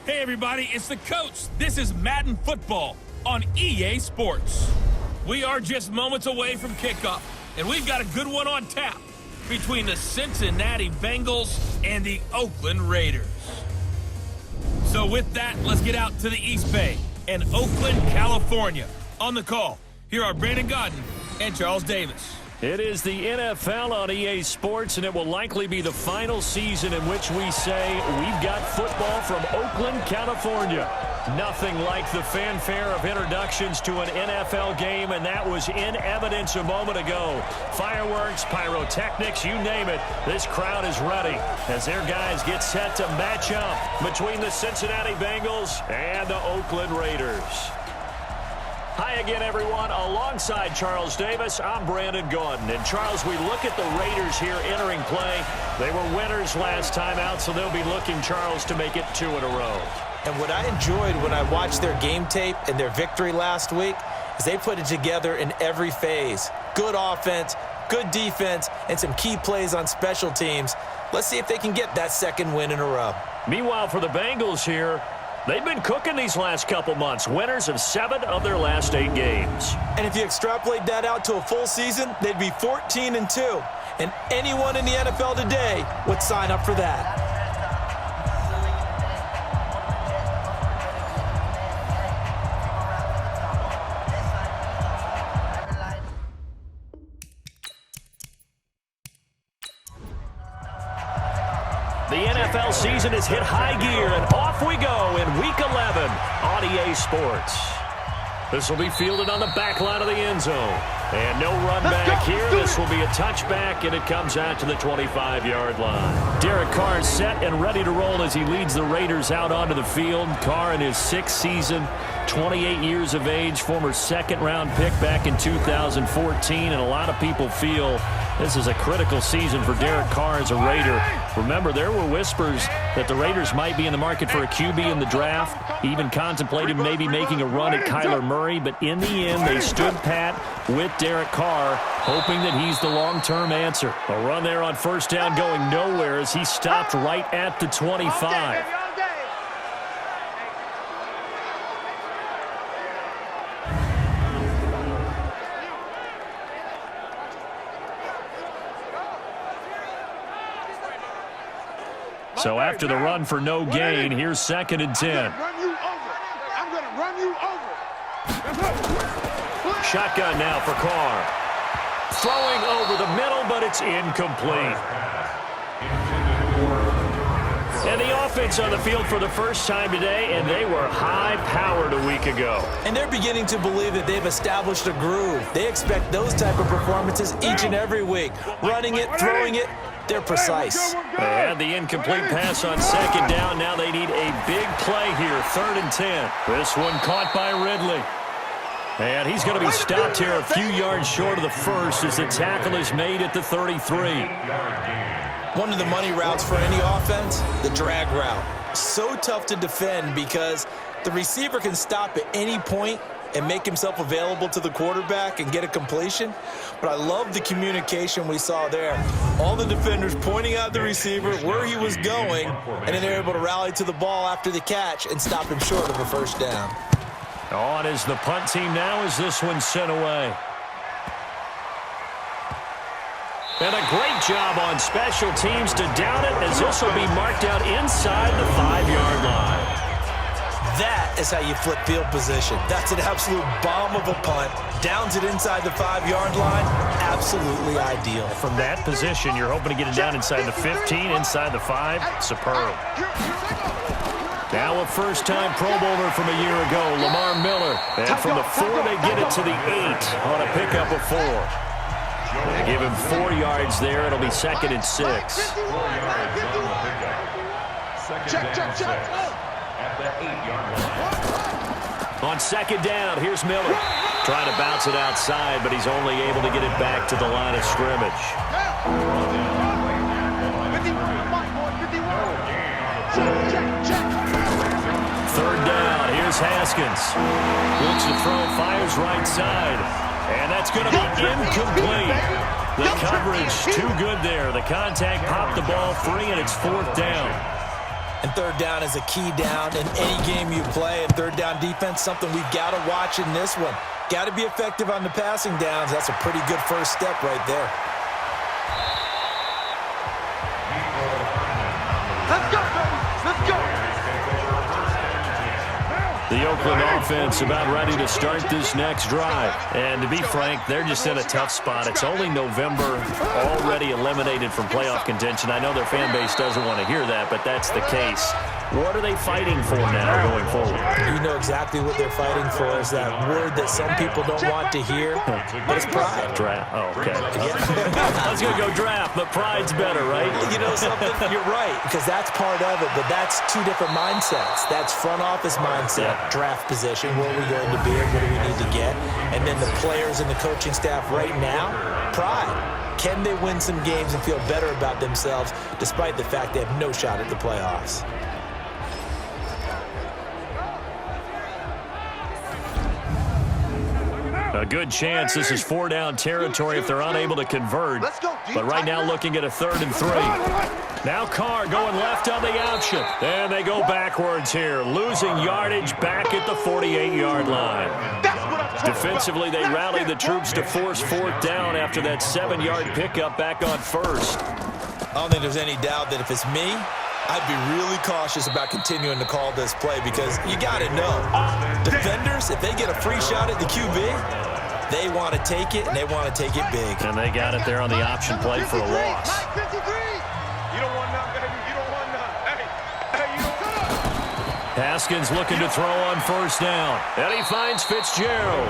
Hey everybody, it's the coach. This is Madden Football on EA Sports. We are just moments away from kickoff, and we've got a good one on tap between the Cincinnati Bengals and the Oakland Raiders. So with that, let's get out to the East Bay and Oakland, California. On the call, here are Brandon Godden and Charles Davis. It is the NFL on EA Sports, and it will likely be the final season in which we say we've got football from Oakland, California. Nothing like the fanfare of introductions to an NFL game, and that was in evidence a moment ago. Fireworks, pyrotechnics, you name it. This crowd is ready as their guys get set to match up between the Cincinnati Bengals and the Oakland Raiders. Hi again, everyone. Alongside Charles Davis, I'm Brandon Gaudin. And, Charles, we look at the Raiders here entering play. They were winners last time out, so they'll be looking, Charles, to make it 2 in a row. And what I enjoyed when I watched their game tape and their victory last week is they put it together in every phase. Good offense, good defense, and some key plays on special teams. Let's see if they can get that second win in a row. Meanwhile, for the Bengals here, they've been cooking these last couple months. Winners of 7 of their last 8 games. And if you extrapolate that out to a full season, they'd be 14-2. And anyone in the NFL today would sign up for that. The NFL season has hit high gear, and off we go in Week 11 on EA Sports. This will be fielded on the back line of the end zone. And no run back here. This will be a touchback, and it comes out to the 25-yard line. Derek Carr is set and ready to roll as he leads the Raiders out onto the field. Carr in his 6th season, 28 years of age, former second-round pick back in 2014, and a lot of people feel this is a critical season for Derek Carr as a Raider. Remember, there were whispers that the Raiders might be in the market for a QB in the draft, even contemplated maybe making a run at Kyler Murray, but in the end, they stood pat with Derek Carr, hoping that he's the long-term answer. A run there on first down going nowhere as he stopped right at the 25. So after the run for no gain, here's 2nd and 10. I'm going to run you over. Shotgun now for Carr. Throwing over the middle, but it's incomplete. And the offense on the field for the first time today, and they were high-powered a week ago. And they're beginning to believe that they've established a groove. They expect those type of performances each and every week. Running it, throwing it, they're precise. They had the incomplete pass on 2nd down. Now they need a big play here, 3rd and 10. This one caught by Ridley. And he's going to be stopped here a few yards short of the first as the tackle is made at the 33. One of the money routes for any offense, the drag route. So tough to defend because the receiver can stop at any point and make himself available to the quarterback and get a completion. But I love the communication we saw there. All the defenders pointing out the receiver, where he was going, and then they're able to rally to the ball after the catch and stop him short of a first down. On is the punt team now as this one's sent away. And a great job on special teams to down it as this will be marked out inside the 5-yard line. That is how you flip field position. That's an absolute bomb of a punt. Downs it inside the 5-yard line. Absolutely ideal. From that position, you're hoping to get it down inside the 15, inside the 5. Superb. Now a first-time Pro Bowler from a year ago, Lamar Miller. And from the 4, they get it to the 8 on a pickup of 4. They give him 4 yards there. It'll be 2nd and 6. Check. On 2nd down, here's Miller. Trying to bounce it outside, but he's only able to get it back to the line of scrimmage. Third down, here's Haskins. Looks to throw, fires right side. And that's going to be incomplete. The coverage too good there. The contact popped the ball free, and it's 4th down. And third down is a key down in any game you play. And third down defense, something we've got to watch in this one. Got to be effective on the passing downs. That's a pretty good first step right there. Let's go, baby. Let's go. The Oakland offense about ready to start this next drive. And to be frank, they're just in a tough spot. It's only November, already eliminated from playoff contention. I know their fan base doesn't want to hear that, but that's the case. What are they fighting for now going forward? You know exactly what they're fighting for is that word that some people don't want to hear, but it's pride. Draft. Oh, okay. I was going to go draft, but pride's better, right? You know something? You're right, because that's part of it, but that's two different mindsets. That's front office mindset, draft position, where are we going to be and what do we need to get? And then the players and the coaching staff right now, pride. Can they win some games and feel better about themselves despite the fact they have no shot at the playoffs? A good chance this is 4-down territory if they're unable to convert. But right now looking at a 3rd and 3. Now Carr going left on the option. And they go backwards here, losing yardage back at the 48-yard line. Defensively, they rallied the troops to force 4th down after that 7-yard pickup back on 1st. I don't think there's any doubt that if it's me, I'd be really cautious about continuing to call this play because you got to know, defenders, if they get a free shot at the QB, they want to take it, and they want to take it big. And they got it there on the option play for a loss. You don't want none, baby. You don't want none. Hey, you don't. Haskins looking to throw on 1st down. And he finds Fitzgerald.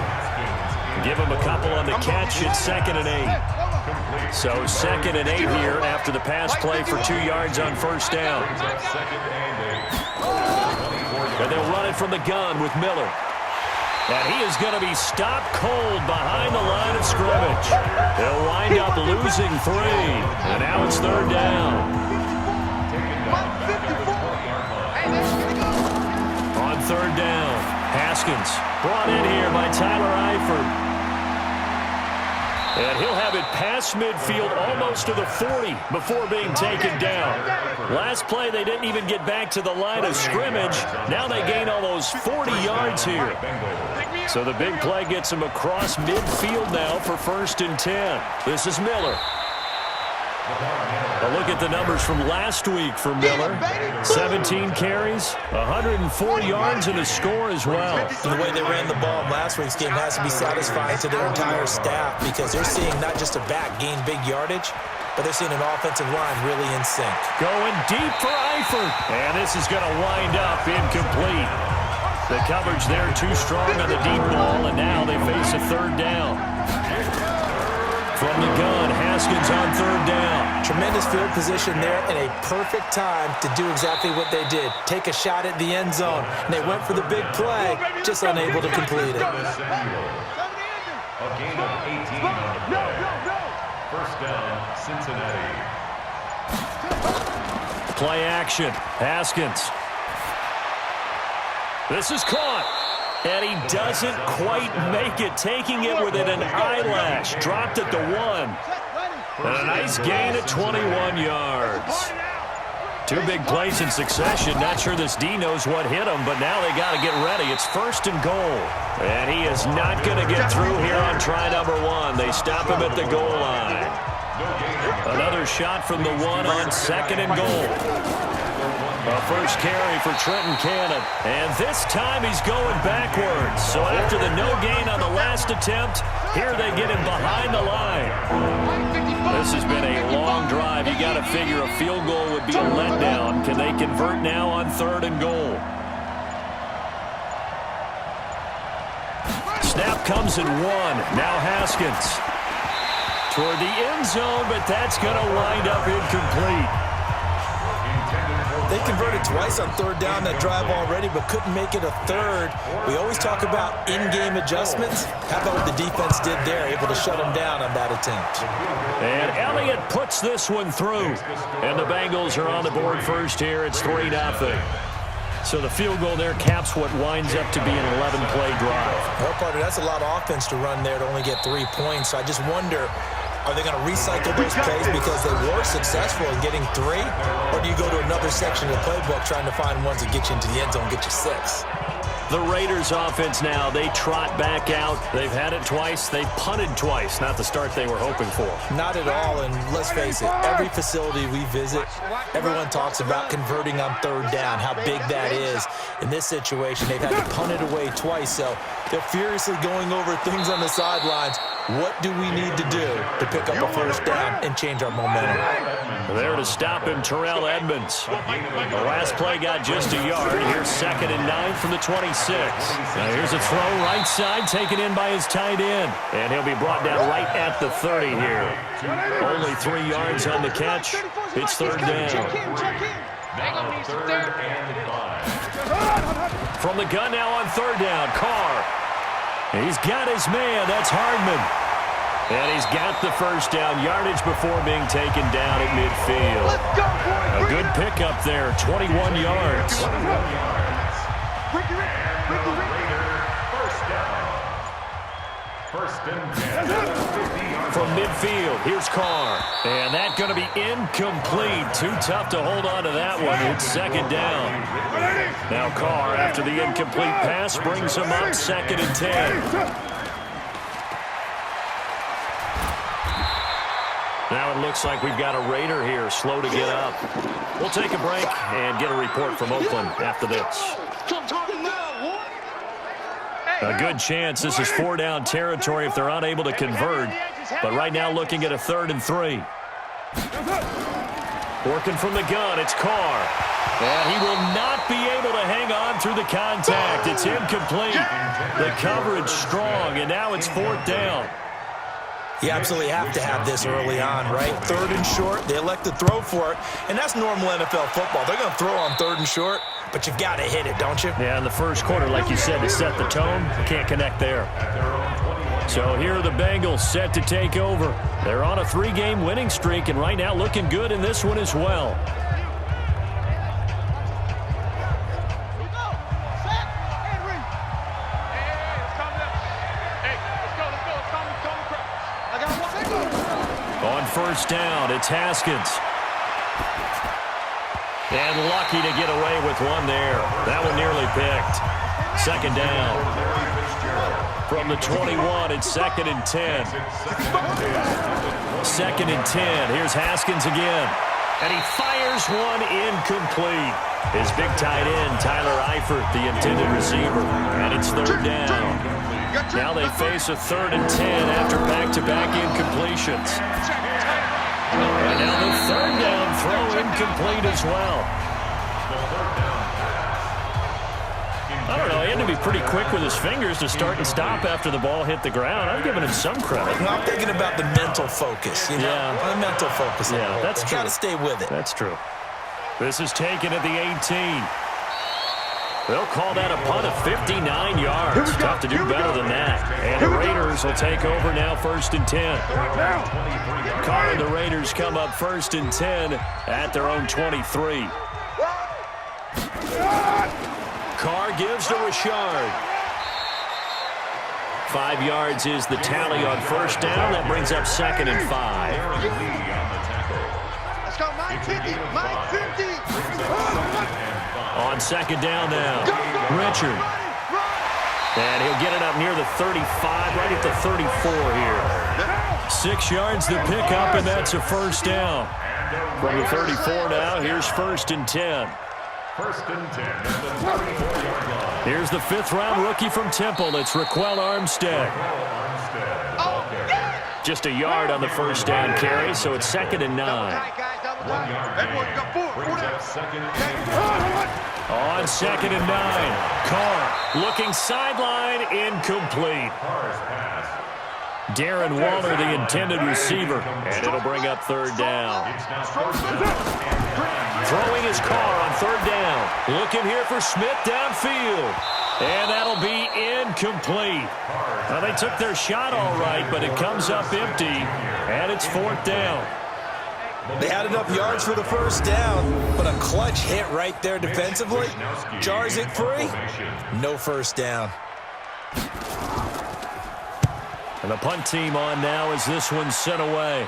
Give him a couple on the catch at 2nd and 8. So 2nd and 8 here after the pass play for 2 yards on 1st down. And they'll run it from the gun with Miller. And he is going to be stopped cold behind the line of scrimmage. They'll wind up losing 3. And now it's 3rd down. On 3rd down, Haskins brought in here by Tyler Eifert. And he'll have it past midfield almost to the 40 before being taken down. Last play, they didn't even get back to the line of scrimmage. Now they gain almost 40 yards here. So the big play gets them across midfield now for 1st and 10. This is Miller. A look at the numbers from last week for Miller. 17 carries, 104 yards, and a score as well. And the way they ran the ball in last week's game has to be satisfying to their entire staff because they're seeing not just a back gain big yardage, but they're seeing an offensive line really in sync. Going deep for Eifert. And this is going to wind up incomplete. The coverage there too strong on the deep ball, and now they face a 3rd down. From the gun, Haskins on 3rd down. Tremendous field position there and a perfect time to do exactly what they did. Take a shot at the end zone. And they went for the big play, just unable to complete it. A gain of 18 on the play. 1st down, Cincinnati. Play action. Haskins. This is caught. And he doesn't quite make it, taking it within an eyelash. Dropped at the 1. And a nice gain at 21 yards. 2 big plays in succession. Not sure this D knows what hit him, but now they got to get ready. It's 1st and goal. And he is not going to get through here on try number 1. They stop him at the goal line. Another shot from the 1 on 2nd and goal. A first carry for Trenton Cannon. And this time he's going backwards. So after the no gain on the last attempt, here they get him behind the line. This has been a long drive. You got to figure a field goal would be a letdown. Can they convert now on 3rd and goal? Snap comes in 1. Now Haskins. Toward the end zone, but that's going to wind up incomplete. They converted twice on 3rd down that drive already, but couldn't make it a 3rd. We always talk about in-game adjustments. How about what the defense did there, able to shut them down on that attempt. And Elliott puts this one through. And the Bengals are on the board first here. It's 3-0. So the field goal there caps what winds up to be an 11-play drive. Well, Carter, that's a lot of offense to run there to only get 3 points. So I just wonder, Are they going to recycle those plays because they were successful in getting 3? Or do you go to another section of the playbook trying to find ones that get you into the end zone, get you 6? The Raiders offense now, they trot back out. They've had it twice. They've punted twice. Not the start they were hoping for. Not at all, and let's face it, every facility we visit, everyone talks about converting on 3rd down, how big that is. In this situation, they've had to punt it away twice, so they're furiously going over things on the sidelines. What do we need to do to pick up a 1st down and change our momentum? There to stop him, Terrell Edmonds. The last play got just a yard. Here's 2nd and 9 from the 26. Now here's a throw right side, taken in by his tight end. And he'll be brought down right at the 30 here. Only 3 yards on the catch. It's 3rd down. From the gun now on 3rd down, Carr. He's got his man. That's Hardman. And he's got the 1st down, yardage before being taken down at midfield. A good pickup there, 21 yards. From midfield, here's Carr. And that's going to be incomplete. Too tough to hold on to that one. It's 2nd down. Now Carr, after the incomplete pass, brings him up 2nd and 10. Now it looks like we've got a Raider here, slow to get up. We'll take a break and get a report from Oakland after this. A good chance this is 4-down territory if they're unable to convert. But right now looking at a 3rd and 3. Working from the gun, it's Carr. And he will not be able to hang on through the contact. It's incomplete. The coverage strong, and now it's 4th down. You absolutely have to have this early on, right? 3rd and short, they elect to throw for it, and that's normal NFL football. They're going to throw on 3rd and short, but you've got to hit it, don't you? Yeah, in the first quarter, like you said, to set the tone, can't connect there. So here are the Bengals set to take over. They're on a 3-game winning streak, and right now looking good in this one as well. On 1st down, it's Haskins. And lucky to get away with one there. That one nearly picked. 2nd down. From the 21, it's 2nd and 10. 2nd and 10. Here's Haskins again. And he fires one incomplete. His big tight end, Tyler Eifert, the intended receiver. And it's 3rd down. Now they face a 3rd and 10 after back-to-back incompletions. And now the 3rd down throw incomplete as well. I don't know, he had to be pretty quick with his fingers to start and stop after the ball hit the ground. I've given him some credit. Well, I'm thinking about the mental focus, you know? Yeah. The mental focus. Yeah, that's true. Got to stay with it. That's true. This is taken at the 18. They'll call that a punt of 59 yards. Tough to do better than that. And the Raiders will take over now 1st and 10. Carr and the Raiders come up 1st and 10 at their own 23. Carr gives to Richard. 5 yards is the tally on 1st down. That brings up 2nd and 5. Let's go, Mike 50. Mike 50. On 2nd down now, Richard. And he'll get it up near the 35, right at the 34 here. 6 yards to pick up, and that's a 1st down. From the 34 now, here's 1st and 10. 1st and 10 at the 34-yard line. Here's the 5th-round rookie from Temple. It's Raquel Armstead. Just a yard on the 1st down carry, so it's 2nd and 9. 1 yard gain. Brings up 2nd and 10. On 2nd and 9, Carr looking sideline, incomplete. Carr's pass. Darren Waller, the intended receiver, and it'll bring up 3rd down. It's now 1st down. Throwing his Carr on 3rd down. Looking here for Smith downfield. And that'll be incomplete. Well, they took their shot all right, but it comes up empty, and it's 4th down. They had enough yards for the 1st down, but a clutch hit right there defensively. Jars it free. No 1st down. And the punt team on now as this one's sent away.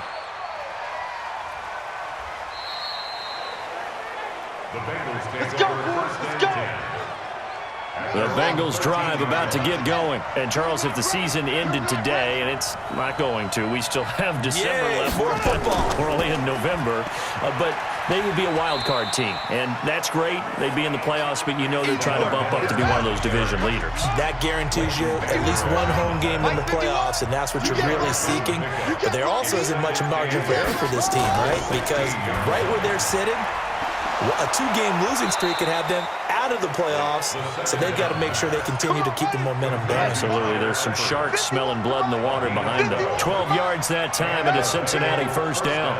The Bengals take over first and 10. The Bengals drive about to get going. And, Charles, if the season ended today, and it's not going to, we still have December left. More football. We're only in November. But they would be a wild card team. And that's great. They'd be in the playoffs, but you know they're trying to bump up to be one of those division leaders. That guarantees you at least one home game in the playoffs, and that's what you're really seeking. But there also isn't much margin for error for this team, right? Because right where they're sitting, a 2-game losing streak could have them out of the playoffs, so they've got to make sure they continue to keep the momentum going. Absolutely. There's some sharks smelling blood in the water behind them. 12 yards that time and a Cincinnati first down.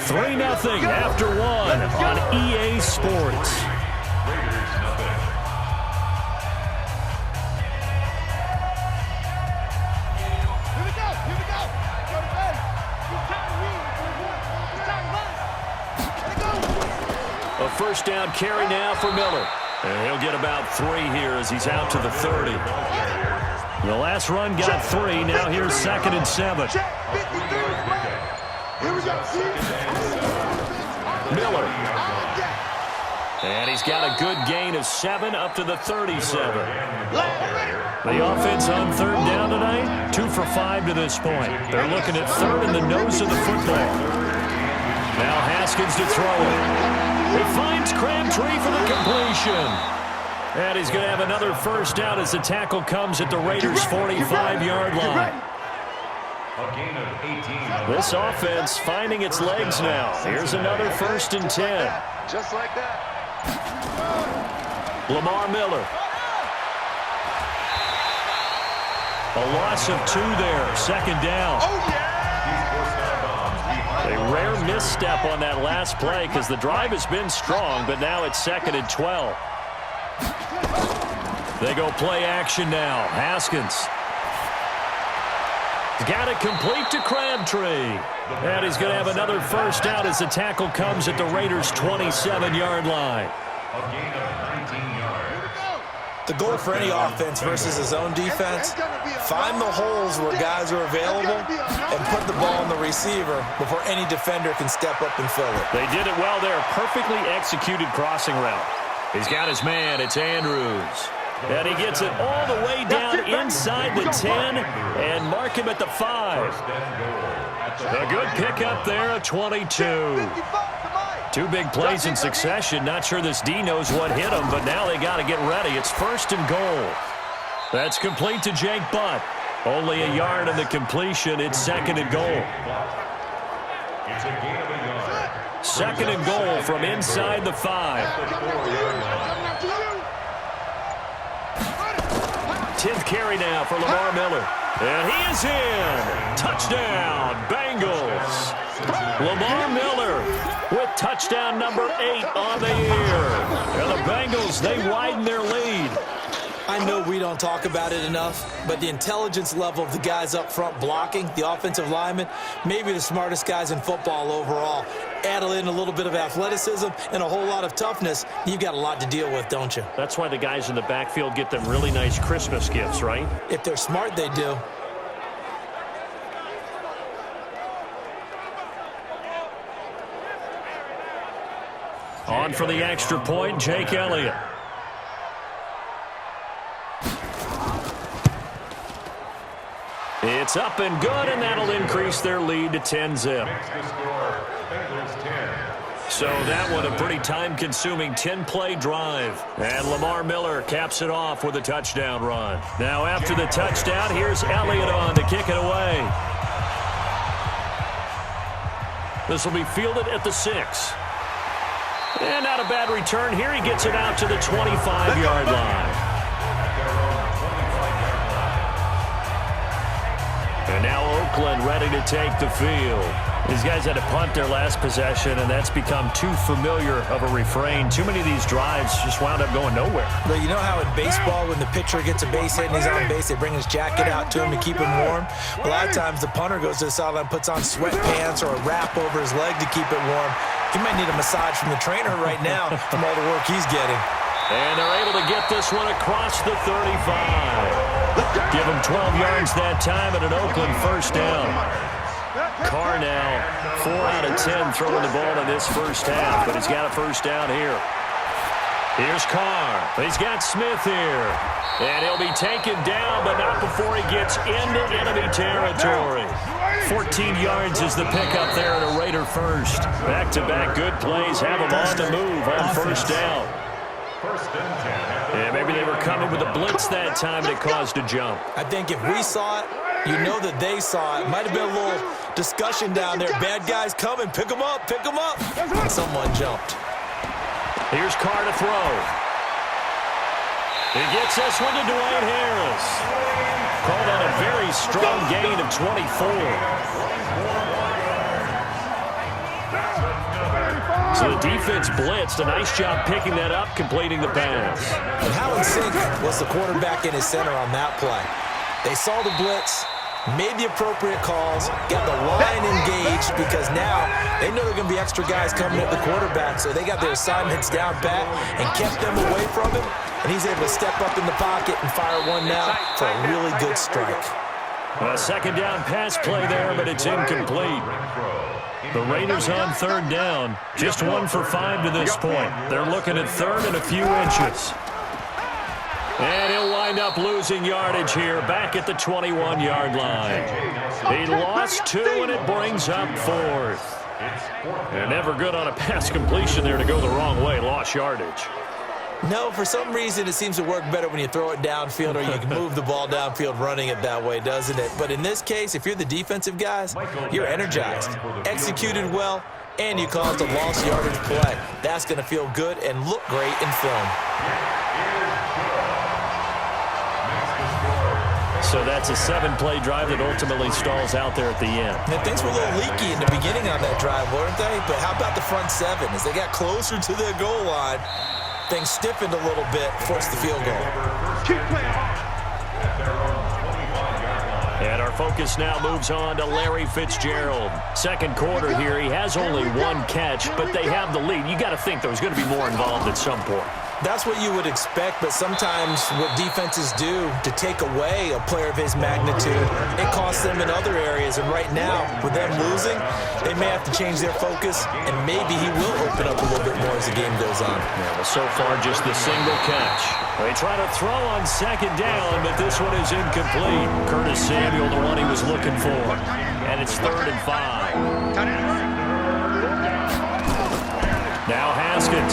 3-0 after 1 on EA Sports. Raiders nothing. Here we go. Go to bed. It's time to win. It's time to run. Let it go. A first down carry now for Miller. And he'll get about 3 here as he's out to the 30. The last run got 3. Now here's 2nd and 7. Here we go. Miller. And he's got a good gain of 7 up to the 37. The offense on 3rd down tonight, 2 for 5 to this point. They're looking at 3rd in the nose of the football. Now Haskins to throw it. He finds Crabtree for the completion. And he's going to have another first down as the tackle comes at the Raiders' 45-yard line. A gain of 18. This offense finding its legs now. Here's another 1st and 10. Just like that. Lamar Miller. A loss of 2 there. 2nd down. Oh, yeah. A rare misstep on that last play because the drive has been strong, but now it's 2nd and 12. They go play action now. Haskins. Got it complete to Crabtree. And he's going to have another first down as the tackle comes at the Raiders' 27-yard line. A gain of 19 yards. The goal for any offense versus his own defense, find the holes where guys are available and put the ball on the receiver before any defender can step up and fill it. They did it well there. Perfectly executed crossing route. He's got his man. It's Andrews. And he gets it all the way down inside the 10 and mark him at the 5. A good pickup there at 22. 2 big plays in succession. Not sure this D knows what hit him, but now they got to get ready. It's 1st and goal. That's complete to Jake Butt. Only a yard on the completion. It's 2nd and goal. It's a gain of a yard. 2nd and goal from inside the 5. 10th carry now for Lamar Miller. And he is in. Touchdown, Bengals. Lamar Miller with touchdown number 8 on the year. And the Bengals, they widen their lead. I know we don't talk about it enough, but the intelligence level of the guys up front blocking, the offensive linemen, maybe the smartest guys in football overall. Add in a little bit of athleticism and a whole lot of toughness, you've got a lot to deal with, don't you? That's why the guys in the backfield get them really nice Christmas gifts, right? If they're smart, they do. On for the extra point, Jake Elliott. It's up and good, and that'll increase their lead to 10-zip. Makes the score Bengals 10. So that one a pretty time-consuming 10-play drive. And Lamar Miller caps it off with a touchdown run. Now after the touchdown, here's Elliott on to kick it away. This will be fielded at the 6. And not a bad return here. He gets it out to the 25-yard line. And now Oakland ready to take the field. These guys had to punt their last possession, and that's become too familiar of a refrain. Too many of these drives just wound up going nowhere. But you know how in baseball, when the pitcher gets a base hit and he's on base, they bring his jacket out to him to keep him warm? A lot of times the punter goes to the sideline, puts on sweatpants or a wrap over his leg to keep it warm. He might need a massage from the trainer right now from all the work he's getting. And they're able to get this one across the 35. Give them 12 yards that time and an Oakland first down. Carr now 4 out of 10 throwing the ball in this first half, but he's got a first down here. Here's Carr. He's got Smith here. And he'll be taken down, but not before he gets into enemy territory. 14 yards is the pickup there at a Raider first. Back-to-back good plays have him on the move on first down. Yeah, maybe they were coming with a blitz that time and it caused a jump. I think if we saw it, you know that they saw it. Might have been a little discussion down there. Bad guys coming. Pick them up. Pick them up. And someone jumped. Here's Carr to throw. He gets this one to Dwayne Harris. Called on a very strong gain of 24. So the defense blitzed. A nice job picking that up, completing the pass. And how in sync was the quarterback in his center on that play? They saw the blitz, made the appropriate calls, got the line engaged because now they know there are going to be extra guys coming at the quarterback, so they got their assignments down pat and kept them away from him, and he's able to step up in the pocket and fire one now for a really good strike. A second down pass play there, but it's incomplete. The Raiders on third down, just 1 for 5 to this point. They're looking at third and a few inches. And he'll wind up losing yardage here back at the 21-yard line. He lost 2, and it brings up 4th. They're never good on a pass completion there to go the wrong way. Lost yardage. No, for some reason it seems to work better when you throw it downfield or you can move the ball downfield running it that way, doesn't it? But in this case, if you're the defensive guys, you're energized, executed well, and you caused a lost yardage play. That's going to feel good and look great in film. So that's a 7-play drive that ultimately stalls out there at the end. And things were a little leaky in the beginning on that drive, weren't they? But how about the front 7? As they got closer to their goal line, things stiffened a little bit, forced the field goal. And our focus now moves on to Larry Fitzgerald. Second quarter here, he has only 1 catch, but they have the lead. You got to think there's going to be more involved at some point. That's what you would expect, but sometimes what defenses do to take away a player of his magnitude, it costs them in other areas. And right now, with them losing, they may have to change their focus, and maybe he will open up a little bit more as the game goes on. Yeah, well, so far, just the single catch. They try to throw on second down, but this one is incomplete. Curtis Samuel, the one he was looking for. And it's 3rd and 5. Now Haskins.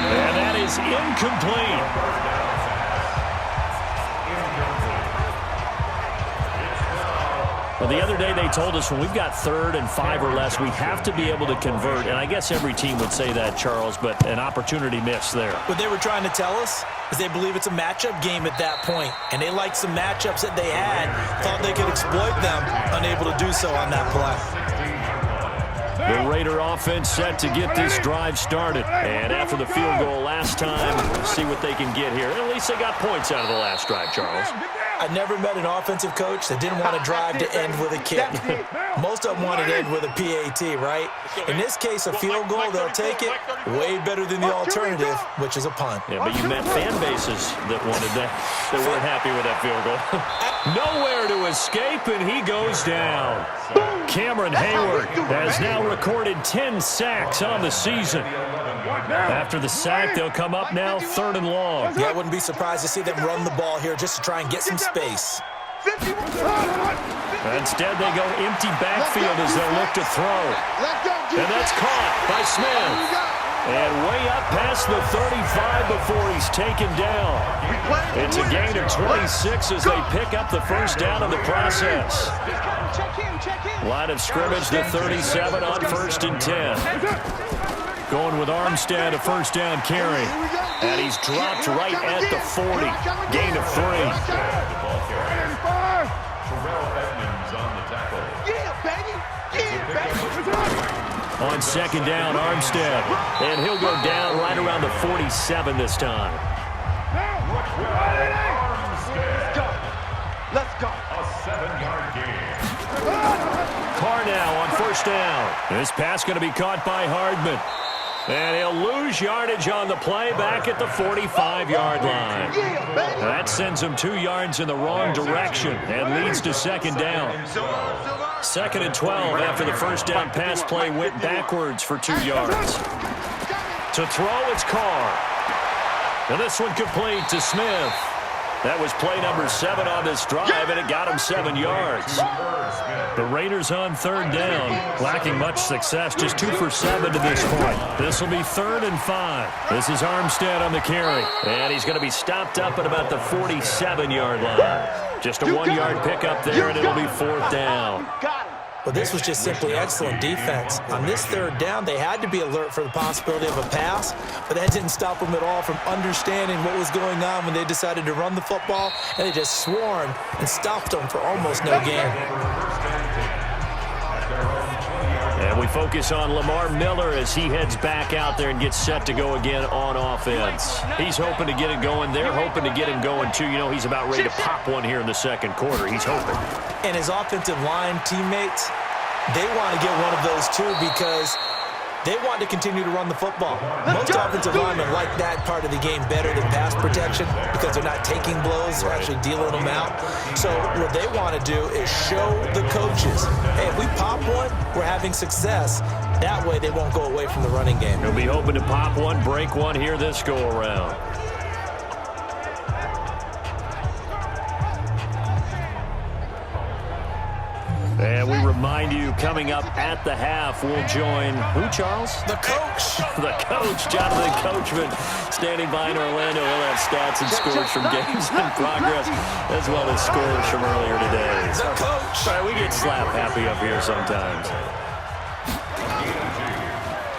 And that is incomplete. Well, the other day they told us when we've got 3rd and 5 or less, we have to be able to convert. And I guess every team would say that, Charles, but an opportunity missed there. What they were trying to tell us is they believe it's a matchup game at that point. And they liked some matchups that they had, thought they could exploit them, unable to do so on that play. The Raider offense set to get this drive started. And after the field goal last time, see what they can get here. At least they got points out of the last drive, Charles. I never met an offensive coach that didn't want to drive to end with a kick. Most of them wanted to end with a PAT, right? In this case, a field goal, they'll take it way better than the alternative, which is a punt. Yeah, but you met fan bases that wanted that, that weren't happy with that field goal. Nowhere to escape, and he goes down. Cameron Hayward has now recorded 10 sacks on the season. After the sack, they'll come up now 3rd and long. Yeah, I wouldn't be surprised to see them run the ball here just to try and get some space. Instead, they go empty backfield as they'll look to throw. And that's caught by Smith. And way up past the 35 before he's taken down. It's a gain of 26 as they pick up the first down in the process. Line of scrimmage, the 37 on 1st and 10. Going with Armstead, a first down carry. And he's dropped right at the 40. Gain of 3. On second down, Armstead. And he'll go down right around the 47 this time. Let's go. A 7-yard gain. Carr now on first down. This pass going to be caught by Hardman. And he'll lose yardage on the play back at the 45-yard line. That sends him 2 yards in the wrong direction and leads to second down. 2nd and 12 after the first down pass play went backwards for 2 yards. To throw, it's Carr. And this one complete to Smith. That was play number 7 on this drive, and it got him 7 yards. The Raiders on 3rd down, lacking much success, just 2 for 7 to this point. This will be 3rd and 5. This is Armstead on the carry, and he's going to be stopped up at about the 47-yard line. Just a 1-yard pickup there, and it'll be 4th down. Well, this was just simply excellent defense. On this 3rd down, they had to be alert for the possibility of a pass, but that didn't stop them at all from understanding what was going on when they decided to run the football, and they just swarmed and stopped them for almost no gain. And we focus on Lamar Miller as he heads back out there and gets set to go again on offense. He's hoping to get it going. They're hoping to get him going, too. You know, he's about ready to pop one here in the 2nd quarter. He's hoping. And his offensive line teammates, they want to get one of those, too, because they want to continue to run the football. Most offensive linemen like that part of the game better than pass protection because they're not taking blows, they're actually dealing them out. So what they want to do is show the coaches, hey, if we pop one, we're having success. That way they won't go away from the running game. He'll be hoping to pop one, break one here this go-around. And we remind you, coming up at the half, we'll join who, Charles? The coach. The coach, Jonathan Coachman, standing by in Orlando. He'll have stats and scores from games in progress, as well as scores from earlier today. The coach. All right, we get slap happy up here sometimes.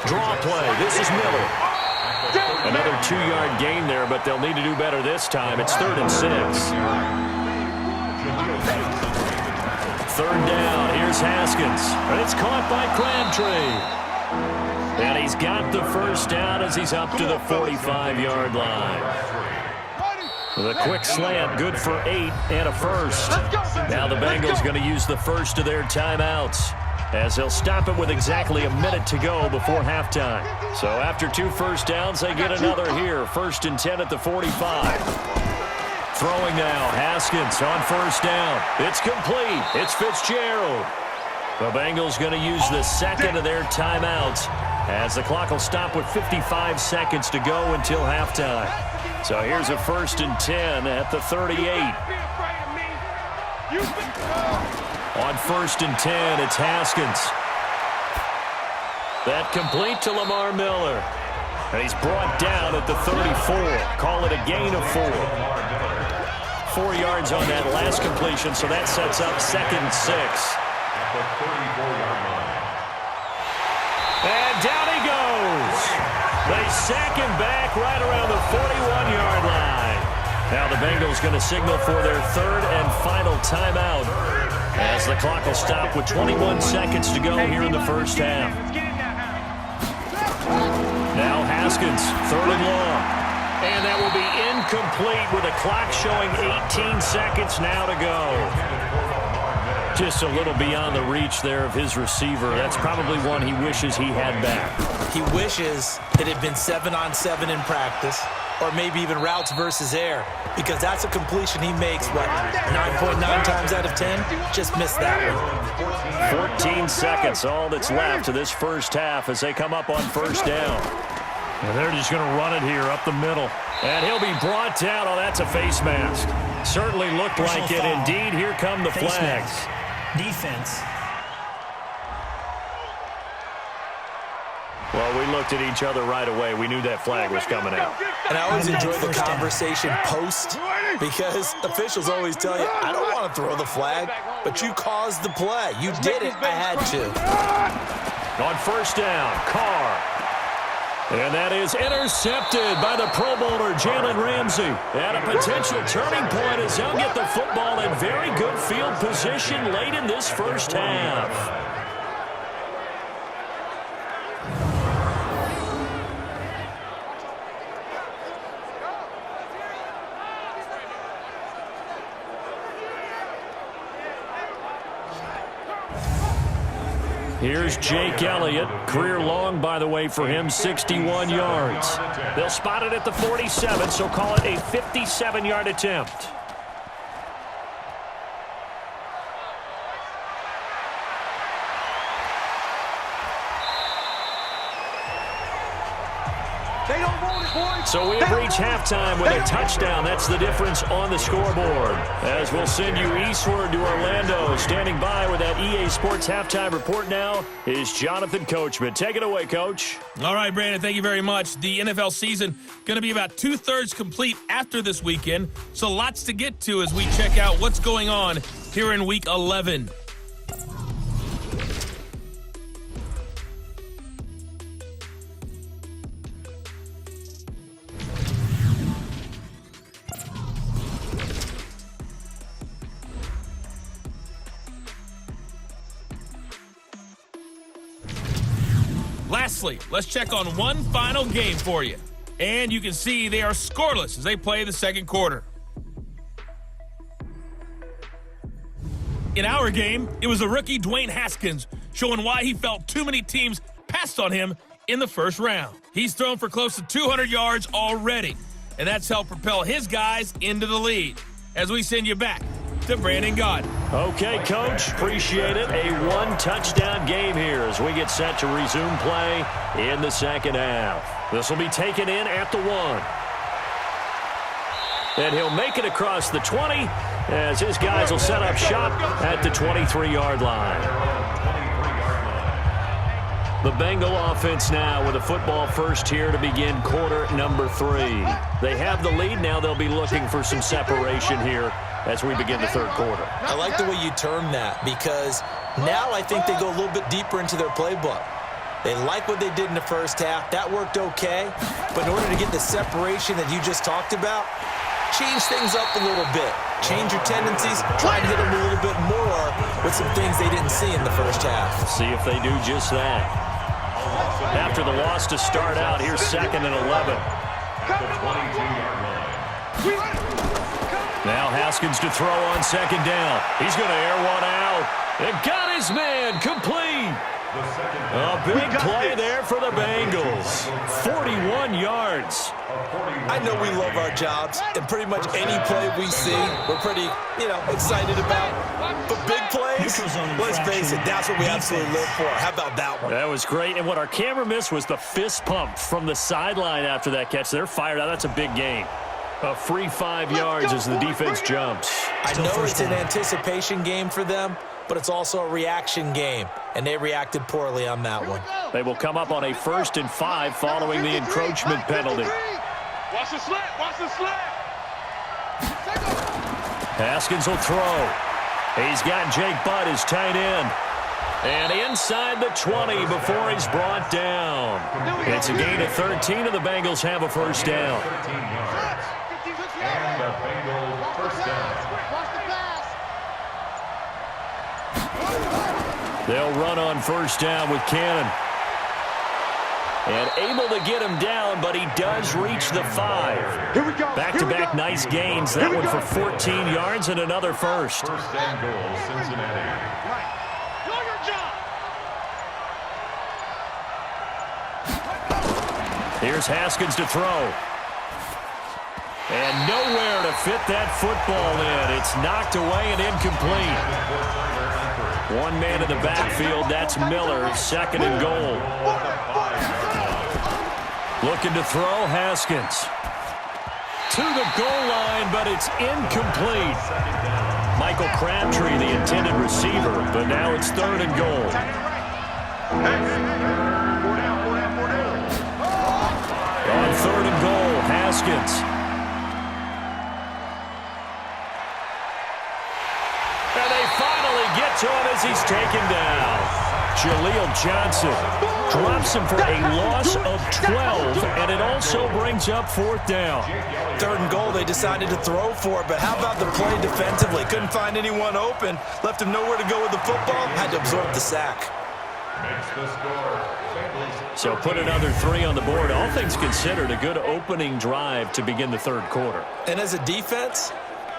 Draw play. This is Miller. Another 2-yard gain there, but they'll need to do better this time. It's 3rd and 6. 3rd down, here's Haskins, and it's caught by Crabtree. And he's got the first down as he's up to the 45-yard line. The quick slant, good for 8 and a first. Now the Bengals going to use the first of their timeouts as they'll stop it with exactly a minute to go before halftime. So after 2 first downs, they get another here. 1st and 10 at the 45. Throwing now, Haskins on 1st down. It's complete. It's Fitzgerald. The Bengals going to use the 2nd of their timeouts as the clock will stop with 55 seconds to go until halftime. So here's a 1st and 10 at the 38. On 1st and 10, it's Haskins. That complete to Lamar Miller. And he's brought down at the 34. Call it a gain of 4. 4 yards on that last completion, so that sets up 2nd and 6. And down he goes. They sack him back right around the 41-yard line. Now the Bengals going to signal for their 3rd and final timeout as the clock will stop with 21 seconds to go here in the first half. Now Haskins, 3rd and long. And that will be incomplete with a clock showing 18 seconds now to go. Just a little beyond the reach there of his receiver. That's probably one he wishes he had back. He wishes it had been 7-on-7 in practice, or maybe even routes versus air, because that's a completion he makes, 9.9 times out of 10? Just missed that one. 14 seconds, all that's left to this first half as they come up on 1st down. And they're just going to run it here up the middle. And he'll be brought down. Oh, that's a face mask. Certainly looked like it. Indeed, here come the flags. Defense. Well, we looked at each other right away. We knew that flag was coming out. And I always enjoy the conversation post because officials always tell you, I don't want to throw the flag, but you caused the play. You did it. I had to. On 1st down, Carr. And that is intercepted by the Pro Bowler, Jalen Ramsey. And a potential turning point as they'll get the football in very good field position late in this first half. Here's Jake Elliott. Career long, by the way, for him, 61 yards. They'll spot it at the 47, so call it a 57-yard attempt. So we have reached halftime with a touchdown. That's the difference on the scoreboard. As we'll send you eastward to Orlando. Standing by with that EA Sports halftime report now is Jonathan Coachman. Take it away, Coach. All right, Brandon, thank you very much. The NFL season going to be about two-thirds complete after this weekend, so lots to get to as we check out what's going on here in Week 11. Lastly, let's check on one final game for you. And you can see they are scoreless as they play the second quarter. In our game, it was a rookie Dwayne Haskins showing why he felt too many teams passed on him in the first round. He's thrown for close to 200 yards already, and that's helped propel his guys into the lead. As we send you back to Brandon Gaudin. Okay, Coach, appreciate it. A one-touchdown game here as we get set to resume play in the second half. This will be taken in at the 1. And he'll make it across the 20 as his guys will set up shop at the 23-yard line. The Bengal offense now with a football first here to begin quarter number 3. They have the lead. Now they'll be looking for some separation here as we begin the third quarter. I like the way you term that because now I think they go a little bit deeper into their playbook. They like what they did in the first half. That worked okay. But in order to get the separation that you just talked about, change things up a little bit. Change your tendencies. Try and hit them a little bit more with some things they didn't see in the first half. See if they do just that. After the loss to start out, here's 2nd and 11. The 22-yard line. Now Haskins to throw on second down. He's going to air one out. And got his man complete. A big play there for the Bengals. 41 yards. I know we love our jobs, and pretty much any play we see, we're pretty, excited about. But big plays, let's face it, that's what we absolutely live for. How about that one? That was great. And what our camera missed was the fist pump from the sideline after that catch. They're fired out. That's a big gain. A free 5 yards as the defense jumps. I know it's an anticipation game for them, but it's also a reaction game, and they reacted poorly on that one. They will come up on a 1st and 5 following the encroachment penalty. Watch the slant, watch the slant. Haskins will throw. He's got Jake Butt, his tight end. And inside the 20 before he's brought down. It's a gain of 13, and the Bengals have a first down. 13 yards. And the Bengals first down. They'll run on first down with Cannon. And able to get him down, but he does reach the 5. Back-to-back nice gains. That one for 14 yards and another first. First and goal, Cincinnati. Here's Haskins to throw. And nowhere to fit that football in. It's knocked away and incomplete. One man in the backfield, that's Miller, 2nd and goal. Looking to throw, Haskins. To the goal line, but it's incomplete. Michael Crabtree, the intended receiver, but now it's 3rd and goal. On 3rd and goal, Haskins. And they finally get to him as he's taken down. Jaleel Johnson drops him for a loss of 12, and it also brings up 4th down. 3rd and goal, they decided to throw for it, but how about the play defensively? Couldn't find anyone open, left him nowhere to go with the football, had to absorb the sack. Makes the score. So put another 3 on the board. All things considered, a good opening drive to begin the third quarter. And as a defense,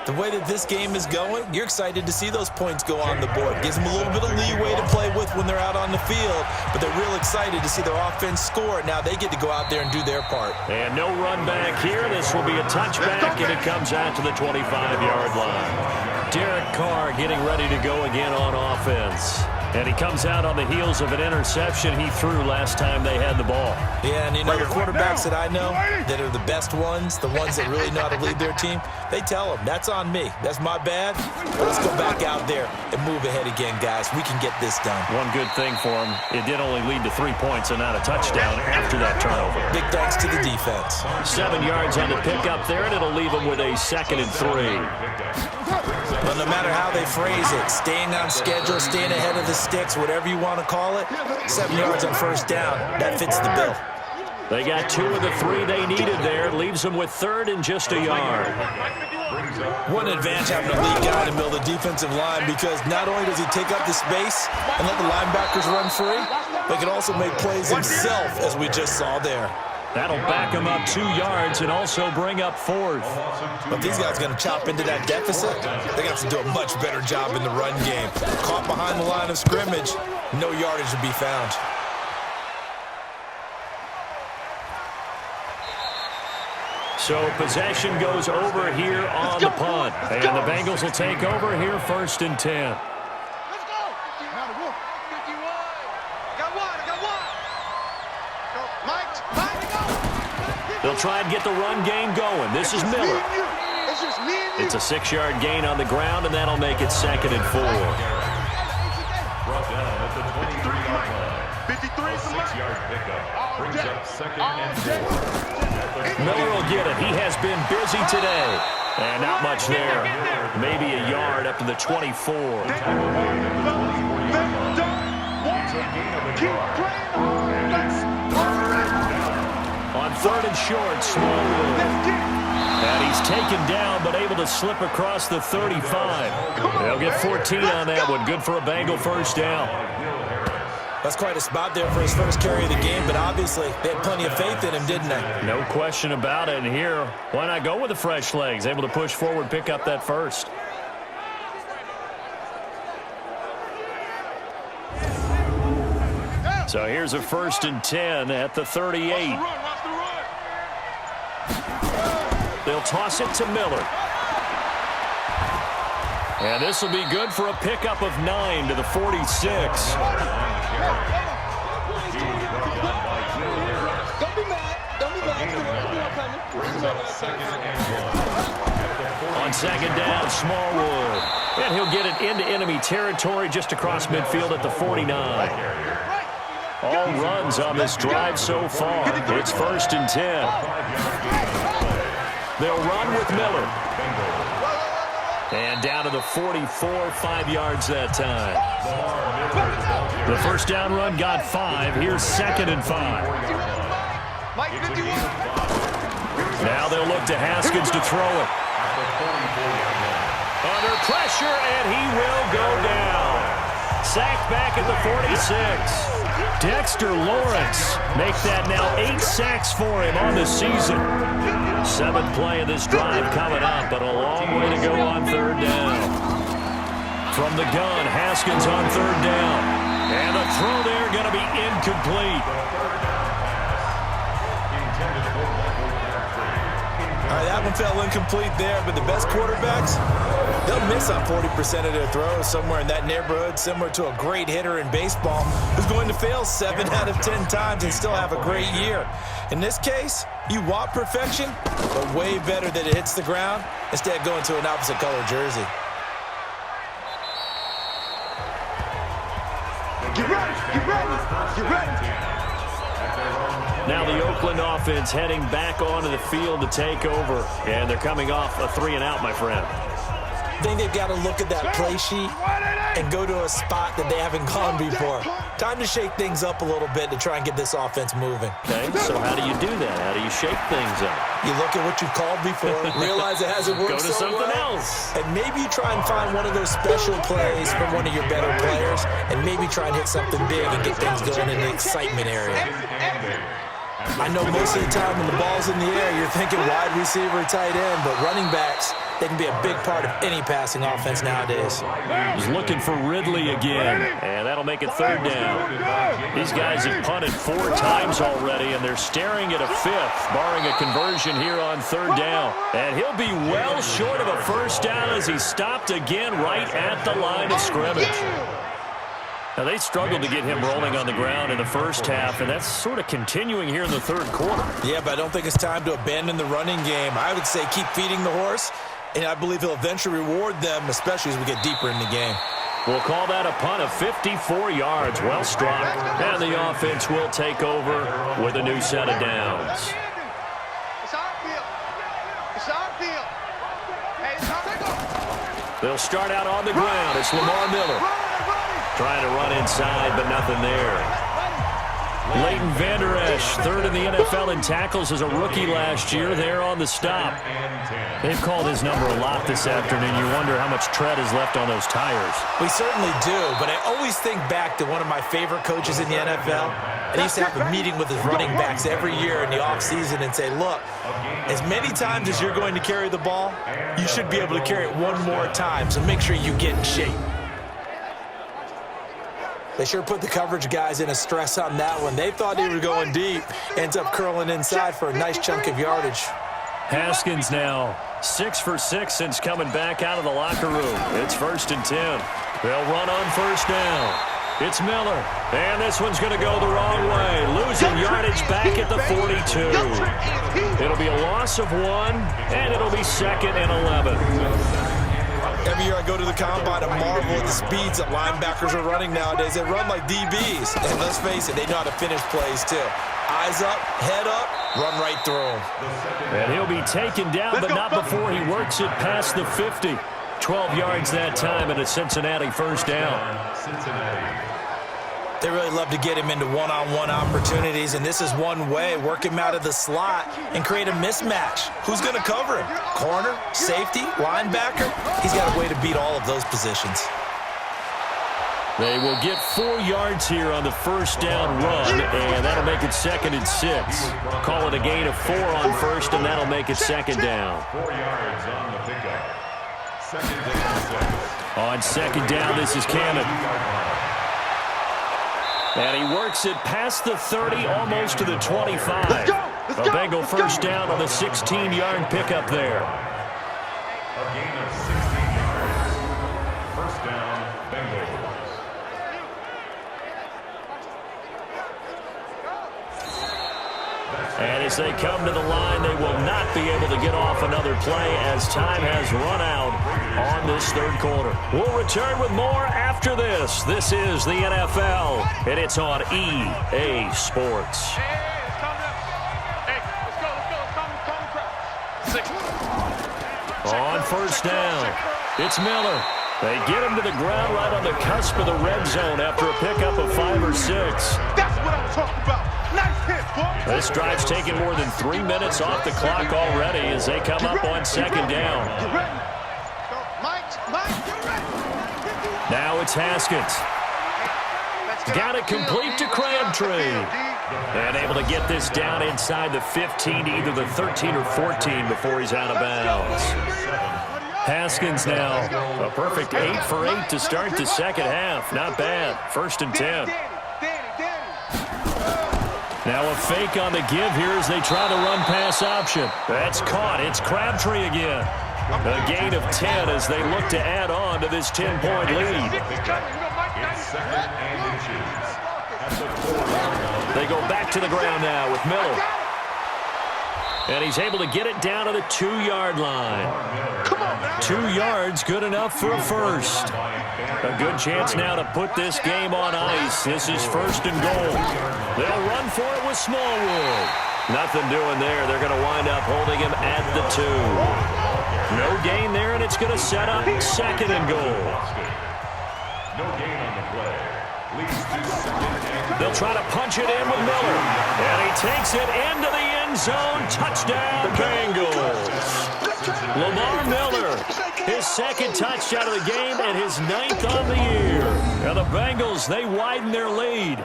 The way that this game is going, you're excited to see those points go on the board. Gives them a little bit of leeway to play with when they're out on the field, but they're real excited to see their offense score. Now they get to go out there and do their part. And no run back here. This will be a touchback, and it comes out to the 25-yard line. Derek Carr getting ready to go again on offense. And he comes out on the heels of an interception he threw last time they had the ball. Yeah, and you know the quarterbacks that I know that are the best ones, the ones that really know how to lead their team, they tell them, that's on me. That's my bad. But let's go back out there and move ahead again, guys. We can get this done. One good thing for him, it did only lead to 3 points and not a touchdown after that turnover. Big thanks to the defense. 7 yards on the pickup there, and it'll leave him with a 2nd and 3. But no matter how they phrase it, staying on schedule, staying ahead of the sticks, whatever you want to call it, 7 yards on first down, that fits the bill. They got 2 of the 3 they needed there. Leaves them with 3rd and just a yard. One advantage having a lead guy in the middle of the defensive line, because not only does he take up the space and let the linebackers run free, but he can also make plays himself, as we just saw there. That'll back him up 2 yards and also bring up 4th. But these guys are going to chop into that deficit. They're going to have to do a much better job in the run game. Caught behind the line of scrimmage, no yardage to be found. So possession goes over here on the punt. And the Bengals will take over here 1st and 10. They'll try and get the run game going. This is Miller. It's a 6-yard gain on the ground, and that'll make it 2nd and 4. Brought down at the 23-yard line. A 6-yard pickup brings up 2nd and 4. Miller will get it. He has been busy today. And not much there. Maybe a yard up to the 24. On 3rd and short, Smallwood. And he's taken down, but able to slip across the 35. They'll get 14 on that one. Good for a Bengal first down. That's quite a spot there for his first carry of the game, but obviously they had plenty of faith in him, didn't they? No question about it. And here, why not go with the fresh legs? Able to push forward, pick up that first. So here's a 1st and 10 at the 38. They'll toss it to Miller. And this will be good for a pickup of 9 to the 46. On 2nd down, Smallwood. And he'll get it into enemy territory just across midfield at the 49. All runs on this drive so far. It's 1st and 10. They'll run with Miller. And down to the 44, 5 yards that time. The first down run got 5. Here's 2nd and 5. Now they'll look to Haskins to throw it. Under pressure, and he will go down. Sacked back at the 46. Dexter Lawrence make that now 8 sacks for him on the season. 7th play of this drive coming up, but a long way to go on 3rd down. From the gun, Haskins on 3rd down. And the throw there going to be incomplete. All right, that one fell incomplete there, but the best quarterbacks, they'll miss on 40% of their throws, somewhere in that neighborhood, similar to a great hitter in baseball who's going to fail 7 out of 10 times and still have a great year. In this case, you want perfection, but way better that it hits the ground instead of going to an opposite color jersey. Get ready, get ready, get ready. Now the Oakland offense heading back onto the field to take over. And they're coming off a 3-and-out, my friend. I think they've got to look at that play sheet and go to a spot that they haven't gone before. Time to shake things up a little bit to try and get this offense moving. Okay, so how do you do that? How do you shake things up? You look at what you've called before, realize it hasn't worked Go to so something well, else. and maybe you try and find one of those special plays from one of your better players, and maybe try and hit something big and get things going in the excitement area. I know most of the time when the ball's in the air, you're thinking wide receiver, tight end, but running backs, they can be a big part of any passing offense nowadays. He's looking for Ridley again, and that'll make it third down. These guys have punted 4 times already, and they're staring at a 5th, barring a conversion here on third down. And he'll be well short of a first down as he stopped again right at the line of scrimmage. Now, they struggled to get him rolling on the ground in the first half, and that's sort of continuing here in the third quarter. Yeah, but I don't think it's time to abandon the running game. I would say keep feeding the horse, and I believe he'll eventually reward them, especially as we get deeper in the game. We'll call that a punt of 54 yards. Well struck. And the offense will take over with a new set of downs. It's our field. It's our field. Hey, it's our field. They'll start out on the ground. It's Lamar Miller. Trying to run inside, but nothing there. Leighton Vander Esch, third in the NFL in tackles as a rookie last year, there on the stop. They've called his number a lot this afternoon. You wonder how much tread is left on those tires. We certainly do, but I always think back to one of my favorite coaches in the NFL. And he used to have a meeting with his running backs every year in the offseason and say, look, as many times as you're going to carry the ball, you should be able to carry it one more time, so make sure you get in shape. They sure put the coverage guys in a stress on that one. They thought they were going deep. Ends up curling inside for a nice chunk of yardage. Haskins now 6 for 6 since coming back out of the locker room. It's 1st and 10. They'll run on first down. It's Miller. And this one's going to go the wrong way. Losing yardage back at the 42. It'll be a loss of 1, and it'll be 2nd and 11. Every year I go to the combine and marvel at the speeds that linebackers are running nowadays. They run like DBs. And let's face it, they know how to finish plays too. Eyes up, head up, run right through them. And he'll be taken down, but not before he works it past the 50. 12 yards that time and a Cincinnati first down. They really love to get him into one-on-one opportunities, and this is one way. Work him out of the slot and create a mismatch. Who's going to cover him? Corner, safety, linebacker? He's got a way to beat all of those positions. They will get 4 yards here on the first down run, and that'll make it 2nd and 6. Call it a gain of 4 on first, and that'll make it 2nd down. 4 yards on the pickup. 2nd down. On 2nd down, this is Cannon. And he works it past the 30, almost to the 25. A Bengal first down on the 16-yard pickup there. A gain of 16 yards. First down, Bengals. And as they come to the line, they will not be able to get off another play as time has run out on this third quarter. We'll return with more after this. This is the NFL, and it's on EA Sports. On first down, it's Miller. They get him to the ground right on the cusp of the red zone after a pickup of 5 or 6. That's what I'm talking about. Nice hit, boy. This drive's taken more than 3 minutes off the clock already as they come up on 2nd down. Now it's Haskins. Got it complete to Crabtree. And able to get this down inside the 15, either the 13 or 14 before he's out of bounds. Haskins now a perfect 8 for 8 to start the second half. Not bad. 1st and 10. Now a fake on the give here as they try the run-pass option. That's caught. It's Crabtree again. A gain of 10 as they look to add on to this 10-point lead. It's 2nd and inches. At the 4-yard line. They go back to the ground now with Miller. And he's able to get it down to the 2-yard line. 2 yards, good enough for a first. A good chance now to put this game on ice. This is 1st and goal. They'll run for it with Smallwood. Nothing doing there. They're going to wind up holding him at the 2. No gain there, and it's going to set up 2nd and goal. No gain on the play. Leads to 2nd and They'll try to punch it in with Miller. And he takes it into the end zone. Touchdown, Bengals. Lamar Miller, his 2nd touchdown of the game and his 9th on the year. Now the Bengals, they widen their lead.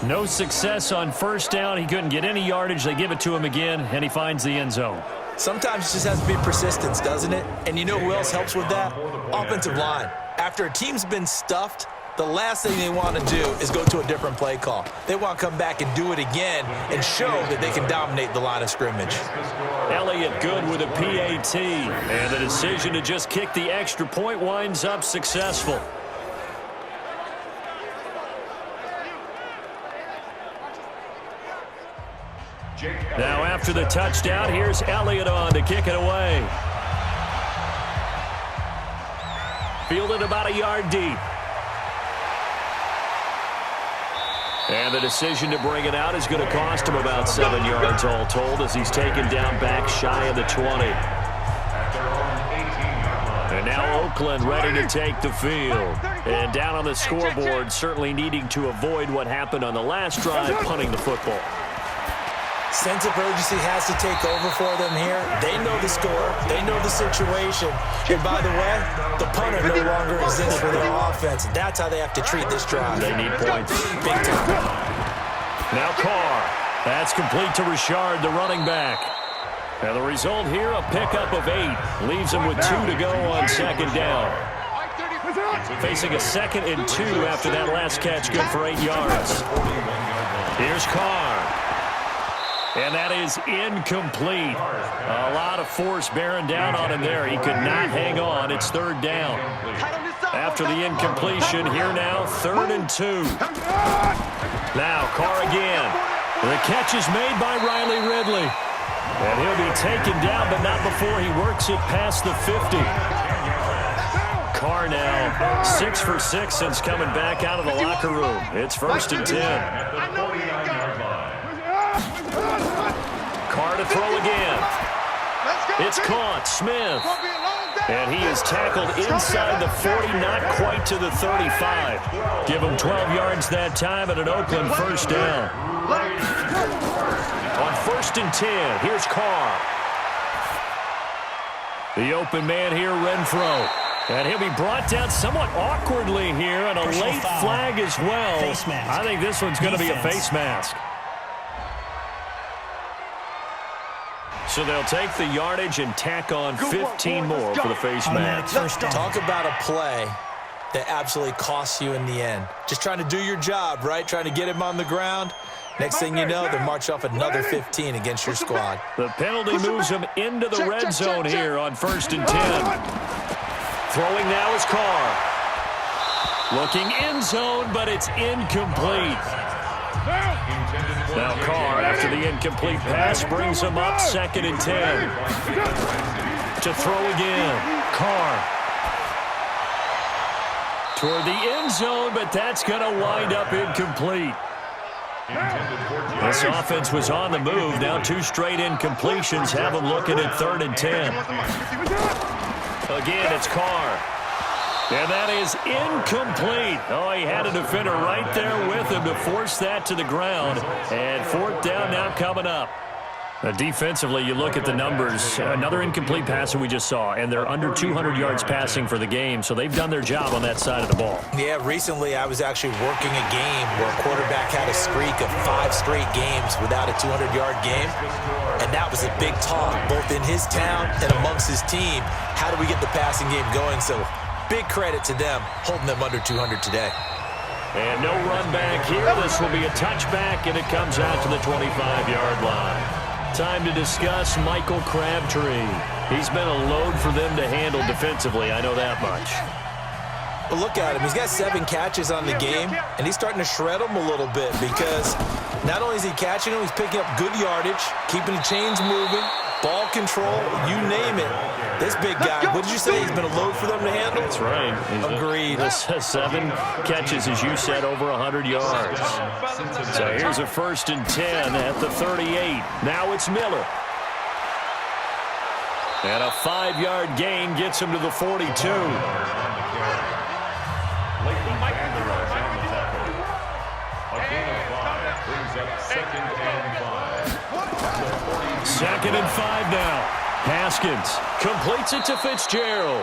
No success on first down. He couldn't get any yardage. They give it to him again, and he finds the end zone. Sometimes it just has to be persistence, doesn't it? And you know who else helps with that? Offensive line. After a team's been stuffed, the last thing they want to do is go to a different play call. They want to come back and do it again and show that they can dominate the line of scrimmage. Elliott good with a PAT. And the decision to just kick the extra point winds up successful. Now after the touchdown, here's Elliott on to kick it away. Fielded about a yard deep. And the decision to bring it out is going to cost him about 7 yards all told as he's taken down back shy of the 20. And now Oakland ready to take the field. And down on the scoreboard, certainly needing to avoid what happened on the last drive, punting the football. Sense of urgency has to take over for them here. They know the score. They know the situation. And by the way, the punter no longer exists for their offense. That's how they have to treat this drive. They need points. Big time. Now Carr. That's complete to Richard, the running back. And the result here, a pickup of 8. Leaves him with 2 to go on second down. Facing a 2nd and 2 after that last catch, good for 8 yards. Here's Carr. And that is incomplete. A lot of force bearing down on him there. He could not hang on. It's 3rd down. After the incompletion, here now, 3rd and 2. Now, Carr again. The catch is made by Riley Ridley. And he'll be taken down, but not before he works it past the 50. Carr now 6 for 6 since coming back out of the locker room. It's 1st and 10. Carr to throw again. It's caught. Smith. And he is tackled inside the 40, not quite to the 35. Give him 12 yards that time and an Oakland 1st down. On 1st and 10, here's Carr. The open man here, Renfro. And he'll be brought down somewhat awkwardly here, and a late flag as well. I think this one's going to be a face mask. So they'll take the yardage and tack on 15 more for the face mask. Talk about a play that absolutely costs you in the end. Just trying to do your job, right? Trying to get him on the ground. Next thing you know, they march off another 15 against your squad. The penalty moves him into the red zone here on 1st and 10. Throwing now is Carr. Looking end zone, but it's incomplete. Now Carr, after the incomplete pass, brings him up 2nd and 10. To throw again. Carr. Toward the end zone, but that's going to wind up incomplete. This offense was on the move. Now 2 straight incompletions have them looking at 3rd and 10. Again, it's Carr. And that is incomplete. Oh, he had a defender right there with him to force that to the ground. And 4th down now coming up. Defensively, you look at the numbers. Another incomplete pass that we just saw, and they're under 200 yards passing for the game, so they've done their job on that side of the ball. Yeah, recently I was actually working a game where a quarterback had a streak of 5 straight games without a 200-yard game, and that was a big talk, both in his town and amongst his team. How do we get the passing game going? So big credit to them, holding them under 200 today. And no run back here. This will be a touchback, and it comes out to the 25-yard line. Time to discuss Michael Crabtree. He's been a load for them to handle defensively, I know that much. Well, look at him. He's got 7 catches on the game, and he's starting to shred them a little bit because not only is he catching them, he's picking up good yardage, keeping the chains moving, ball control, you name it. This big guy, what did you say? He's been a load for them to handle? That's right. Agreed. 7 catches, as you said, over 100 yards. So here's a 1st and 10 at the 38. Now it's Miller. And a 5-yard gain gets him to the 42. Second and 5 now. Haskins completes it to Fitzgerald.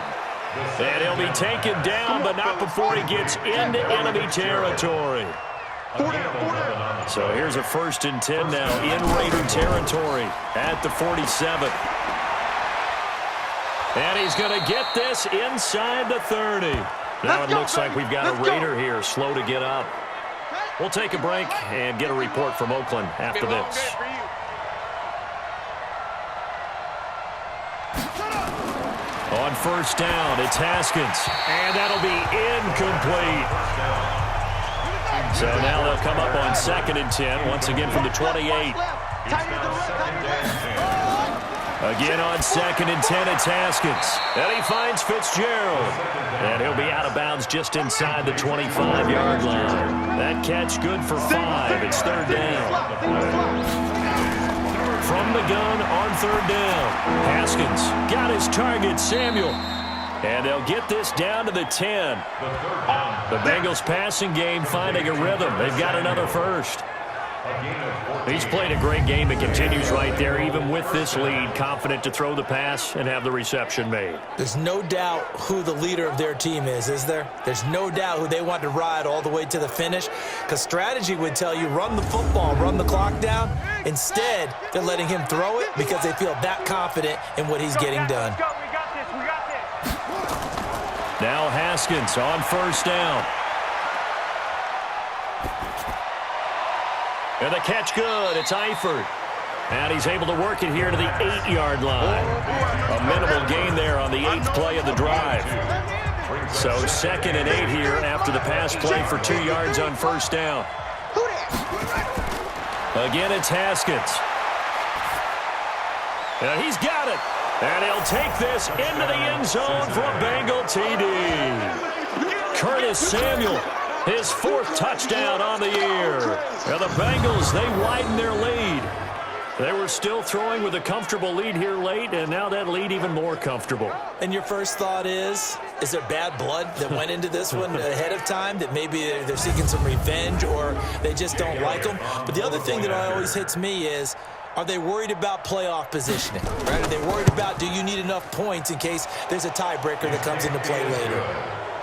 And he'll be taken down, but not before he gets into enemy territory. So here's a 1st and 10 now in Raider territory at the 47. And he's going to get this inside the 30. Now it looks like we've got a Raider here slow to get up. We'll take a break and get a report from Oakland after this. On first down, it's Haskins. And that'll be incomplete. So now they'll come up on 2nd and 10, once again from the 28. Again on 2nd and 10, it's Haskins. And he finds Fitzgerald. And he'll be out of bounds just inside the 25-yard line. That catch good for 5. It's 3rd down. From the gun on 3rd down. Haskins got his target, Samuel. And they'll get this down to the 10. The Bengals passing game finding a rhythm. They've got another first. He's played a great game and continues right there, even with this lead, confident to throw the pass and have the reception made. There's no doubt who the leader of their team is there? There's no doubt who they want to ride all the way to the finish, because strategy would tell you run the football, run the clock down. Instead, they're letting him throw it because they feel that confident in what he's getting done. Now Haskins on first down. And the catch good. It's Eifert. And he's able to work it here to the 8-yard line. A minimal gain there on the 8th play of the drive. So 2nd and 8 here after the pass play for 2 yards on first down. Again, it's Haskins. And he's got it. And he'll take this into the end zone for a Bengal TD. Curtis Samuel. His 4th touchdown on the year. And the Bengals, they widen their lead. They were still throwing with a comfortable lead here late, and now that lead even more comfortable. And your first thought is there bad blood that went into this one ahead of time, that maybe they're seeking some revenge or they just don't like them? But the other thing that always hits me is, are they worried about playoff positioning? Right? Are they worried about, do you need enough points in case there's a tiebreaker that comes into play later?